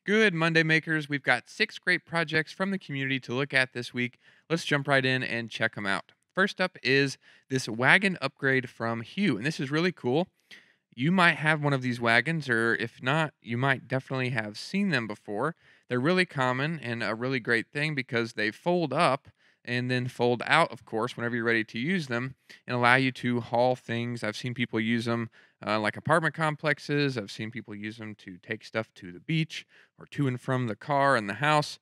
Good Monday makers. We've got 6 great projects from the community to look at this week. Let's jump right in and check them out. First up is this wagon upgrade from Hue, and this is really cool. You might have one of these wagons, or if not, you might definitely have seen them before. They're really common and a really great thing because they fold up and then fold out, of course, whenever you're ready to use them and allow you to haul things. I've seen people use them like apartment complexes. I've seen people use them to take stuff to the beach or to and from the car and the house.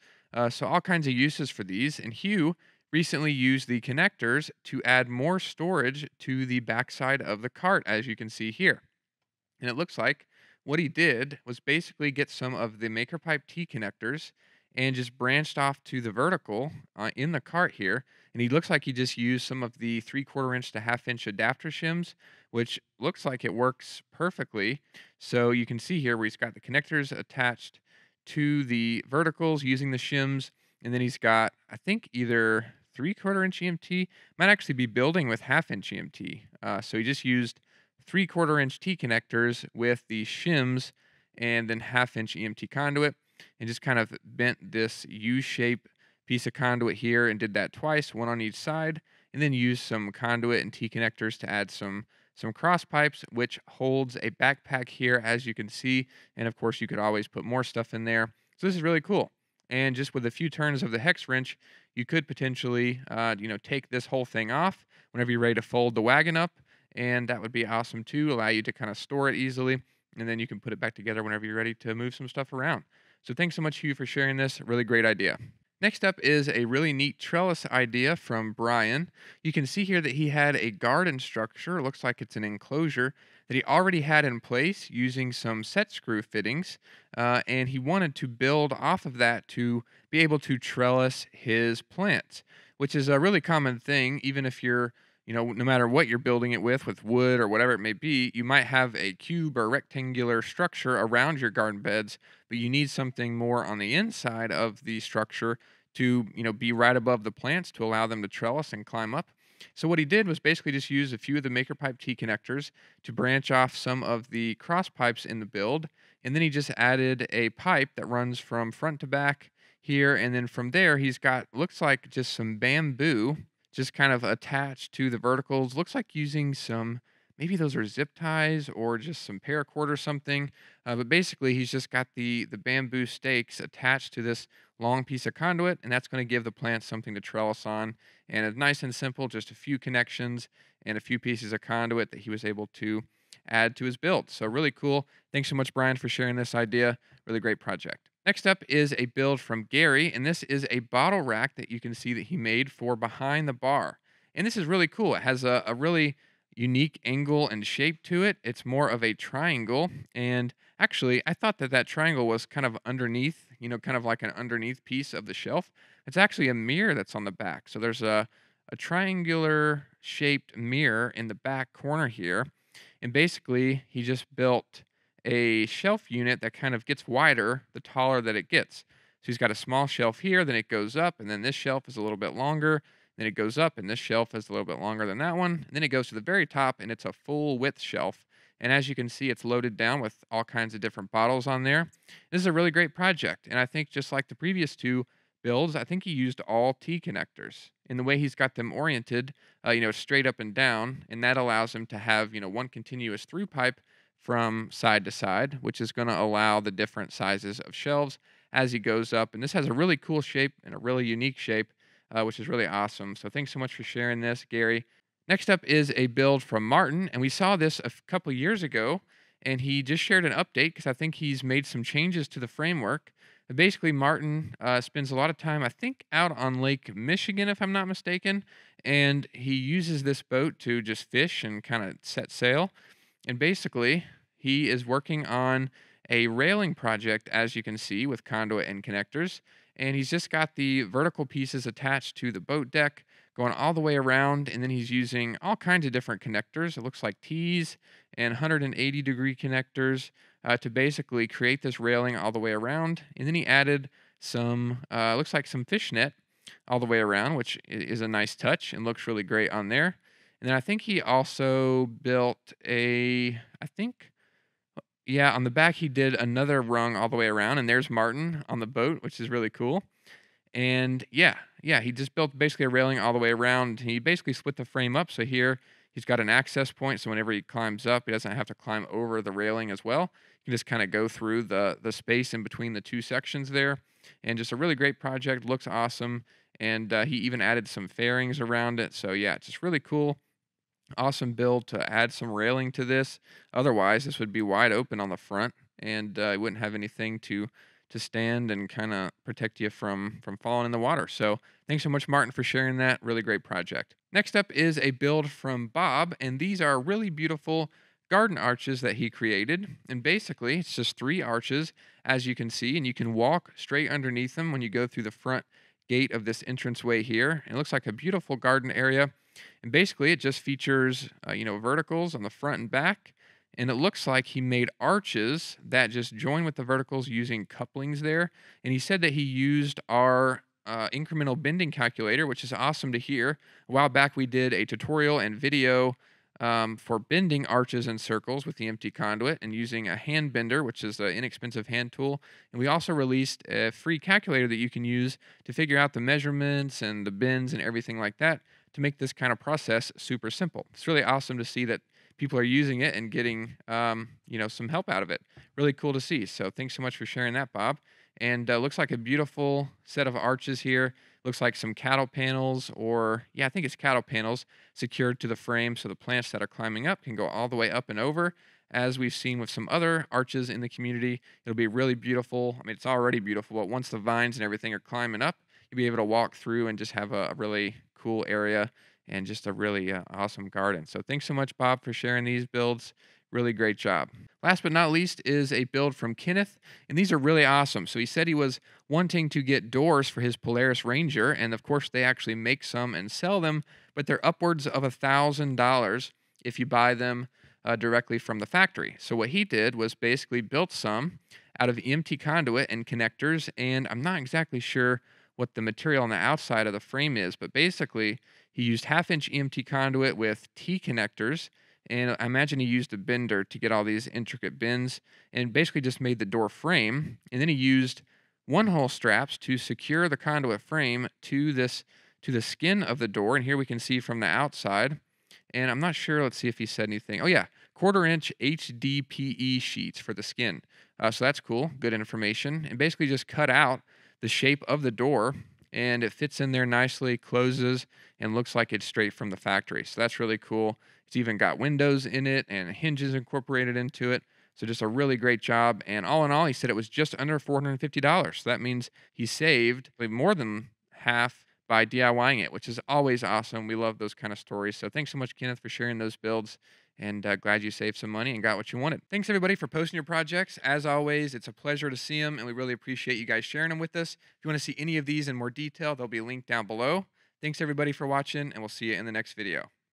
So, all kinds of uses for these. And Hue recently used the connectors to add more storage to the backside of the cart, as you can see here. And it looks like what he did was basically get some of the Maker Pipe T connectors and just branched off to the vertical in the cart here. And he looks like he just used some of the 3/4 inch to 1/2 inch adapter shims, which looks like it works perfectly. So you can see here where he's got the connectors attached to the verticals using the shims. And then he's got, I think, either 3/4 inch EMT, might actually be building with 1/2 inch EMT. So he just used 3/4 inch T connectors with the shims and then 1/2 inch EMT conduit and just kind of bent this U-shape piece of conduit here and did that twice, one on each side, and then used some conduit and T connectors to add some cross pipes, which holds a backpack here, as you can see. And of course, you could always put more stuff in there. So this is really cool. And just with a few turns of the hex wrench, you could potentially, take this whole thing off whenever you're ready to fold the wagon up, and that would be awesome too. Allow you to kind of store it easily, and then you can put it back together whenever you're ready to move some stuff around. So thanks so much, Hugh, for sharing this. Really great idea. Next up is a really neat trellis idea from Brian. You can see here that he had a garden structure. It looks like it's an enclosure that he already had in place using some set screw fittings, and he wanted to build off of that to be able to trellis his plants, which is a really common thing, even if you're no matter what you're building it with wood or whatever it may be, you might have a cube or rectangular structure around your garden beds, but you need something more on the inside of the structure to, be right above the plants to allow them to trellis and climb up. So what he did was basically just use a few of the Maker Pipe T connectors to branch off some of the cross pipes in the build, and then he just added a pipe that runs from front to back here, and then from there he's got looks like just some bamboo just kind of attached to the verticals. Looks like using some, maybe those are zip ties or just some paracord or something. But basically, he's just got the bamboo stakes attached to this long piece of conduit, and that's going to give the plant something to trellis on. And it's nice and simple, just a few connections and a few pieces of conduit that he was able to add to his build. So really cool. Thanks so much, Brian, for sharing this idea. Really great project. Next up is a build from Gary, and this is a bottle rack that you can see that he made for behind the bar. And this is really cool. It has a really unique angle and shape to it. It's more of a triangle. And actually, I thought that that triangle was kind of underneath, kind of like an underneath piece of the shelf. It's actually a mirror that's on the back. So there's a triangular shaped mirror in the back corner here. And basically, he just built a shelf unit that kind of gets wider the taller that it gets. So he's got a small shelf here, then it goes up, and then this shelf is a little bit longer. Then it goes up, and this shelf is a little bit longer than that one. And then it goes to the very top, and it's a full width shelf. And as you can see, it's loaded down with all kinds of different bottles on there. This is a really great project. And I think just like the previous two builds, I think he used all T connectors in the way he's got them oriented, straight up and down. And that allows him to have, one continuous through pipe from side to side, which is going to allow the different sizes of shelves as he goes up. And this has a really cool shape and a really unique shape, which is really awesome. So thanks so much for sharing this, Gary. Next up is a build from Martin, and we saw this a couple years ago, and he just shared an update because I think he's made some changes to the framework. Basically, Martin spends a lot of time, I think, out on Lake Michigan, if I'm not mistaken, and he uses this boat to just fish and kind of set sail. And basically, he is working on a railing project, as you can see, with conduit and connectors. And he's just got the vertical pieces attached to the boat deck going all the way around. And then he's using all kinds of different connectors. It looks like T's and 180-degree connectors to basically create this railing all the way around. And then he added some, looks like some fishnet all the way around, which is a nice touch and looks really great on there. And then I think he also built a, I think Yeah, on the back, he did another rung all the way around, and there's Martin on the boat, which is really cool. And yeah, he just built basically a railing all the way around. He basically split the frame up. So here he's got an access point. So whenever he climbs up, he doesn't have to climb over the railing as well. He can just kind of go through the space in between the two sections there. And just a really great project. Looks awesome. And he even added some fairings around it. So yeah, it's just really cool. Awesome build to add some railing to this. Otherwise, this would be wide open on the front, and it wouldn't have anything to stand and kind of protect you from falling in the water. So, thanks so much, Martin, for sharing that. Really great project. Next up is a build from Bob, and these are really beautiful garden arches that he created. And basically, it's just three arches, as you can see, and you can walk straight underneath them when you go through the front gate of this entranceway here. It looks like a beautiful garden area, and basically, it just features, verticals on the front and back. And it looks like he made arches that just join with the verticals using couplings there. And he said that he used our incremental bending calculator, which is awesome to hear. A while back, we did a tutorial and video for bending arches and circles with the empty conduit and using a hand bender, which is an inexpensive hand tool. And we also released a free calculator that you can use to figure out the measurements and the bends and everything like that to make this kind of process super simple. It's really awesome to see that people are using it and getting some help out of it. Really cool to see. So thanks so much for sharing that, Bob. And looks like a beautiful set of arches here. Looks like some cattle panels, or yeah, I think it's cattle panels secured to the frame, so the plants that are climbing up can go all the way up and over. As we've seen with some other arches in the community, it'll be really beautiful. I mean, it's already beautiful, but once the vines and everything are climbing up, you'll be able to walk through and just have a really cool area and just a really awesome garden. So thanks so much, Bob, for sharing these builds. Really great job. Last but not least is a build from Kenneth, and these are really awesome. So he said he was wanting to get doors for his Polaris Ranger, and of course they actually make some and sell them, but they're upwards of $1,000 if you buy them directly from the factory. So what he did was basically built some out of empty conduit and connectors, and I'm not exactly sure what the material on the outside of the frame is, but basically he used half-inch EMT conduit with T connectors, and I imagine he used a bender to get all these intricate bends, and basically just made the door frame. And then he used one-hole straps to secure the conduit frame to the skin of the door. And here we can see from the outside. And I'm not sure. Let's see if he said anything. Oh yeah, quarter-inch HDPE sheets for the skin. So that's cool. Good information. And basically just cut out the shape of the door, and it fits in there nicely, closes, and looks like it's straight from the factory. So that's really cool. It's even got windows in it and hinges incorporated into it. So just a really great job. And all in all, he said it was just under $450. So that means he saved like more than half by DIYing it, which is always awesome. We love those kind of stories. So thanks so much, Kenneth, for sharing those builds. And glad you saved some money and got what you wanted. Thanks, everybody, for posting your projects. As always, it's a pleasure to see them, and we really appreciate you guys sharing them with us. If you want to see any of these in more detail, they'll be linked down below. Thanks, everybody, for watching, and we'll see you in the next video.